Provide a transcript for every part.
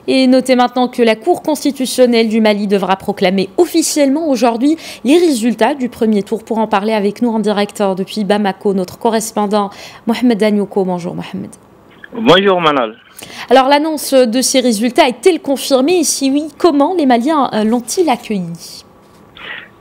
Et notez maintenant que la Cour constitutionnelle du Mali devra proclamer officiellement aujourd'hui les résultats du premier tour. Pour en parler avec nous en direct depuis Bamako, notre correspondant Mohamed Danyoko. Bonjour Mohamed. Bonjour Manal. Alors l'annonce de ces résultats est-elle confirmée et si oui, comment les Maliens l'ont-ils accueillie?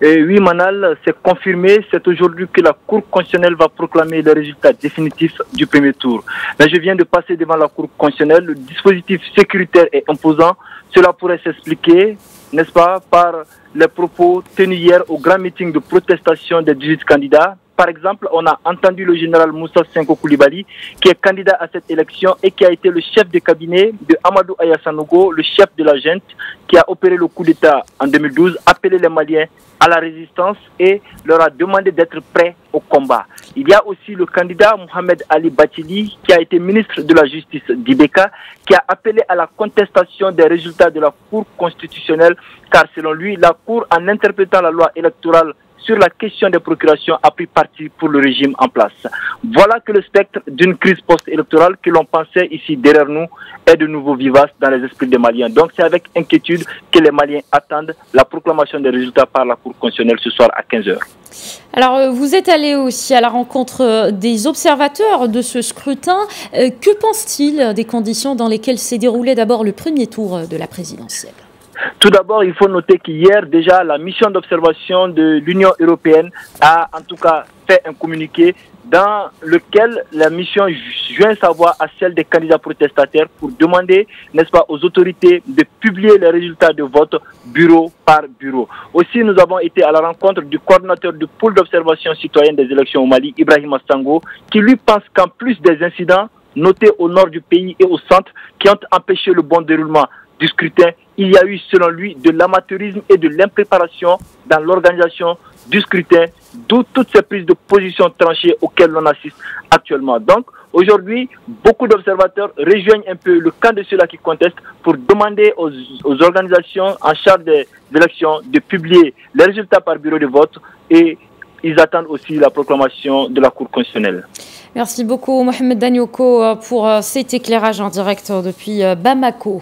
Oui Manal, c'est confirmé, c'est aujourd'hui que la Cour constitutionnelle va proclamer les résultats définitifs du premier tour. Mais je viens de passer devant la Cour constitutionnelle, le dispositif sécuritaire est imposant, cela pourrait s'expliquer, n'est-ce pas, par les propos tenus hier au grand meeting de protestation des 18 candidats. Par exemple, on a entendu le général Moussa Senko Koulibaly, qui est candidat à cette élection et qui a été le chef de cabinet de Amadou Aya Sanogo, le chef de la junte, qui a opéré le coup d'État en 2012, appelé les Maliens à la résistance et leur a demandé d'être prêts au combat. Il y a aussi le candidat Mohamed Ali Batili, qui a été ministre de la Justice d'Ibeka, qui a appelé à la contestation des résultats de la Cour constitutionnelle, car selon lui, la Cour, en interprétant la loi électorale sur la question des procurations, a pris parti pour le régime en place. Voilà que le spectre d'une crise post-électorale que l'on pensait ici derrière nous est de nouveau vivace dans les esprits des Maliens. Donc c'est avec inquiétude que les Maliens attendent la proclamation des résultats par la Cour constitutionnelle ce soir à 15 h. Alors vous êtes allé aussi à la rencontre des observateurs de ce scrutin. Que pensent-ils des conditions dans lesquelles s'est déroulé d'abord le premier tour de la présidentielle? Tout d'abord, il faut noter qu'hier, déjà, la mission d'observation de l'Union européenne a en tout cas fait un communiqué dans lequel la mission joint sa voix à celle des candidats protestataires pour demander, n'est-ce pas, aux autorités de publier les résultats de vote bureau par bureau. Aussi, nous avons été à la rencontre du coordinateur du pôle d'observation citoyenne des élections au Mali, Ibrahima Sango, qui lui pense qu'en plus des incidents notés au nord du pays et au centre qui ont empêché le bon déroulement du scrutin, il y a eu, selon lui, de l'amateurisme et de l'impréparation dans l'organisation du scrutin, d'où toutes ces prises de position tranchées auxquelles l'on assiste actuellement. Donc, aujourd'hui, beaucoup d'observateurs rejoignent un peu le camp de ceux-là qui contestent pour demander aux organisations en charge des élections de publier les résultats par bureau de vote et ils attendent aussi la proclamation de la Cour constitutionnelle. Merci beaucoup Mohamed Danyoko pour cet éclairage en direct depuis Bamako.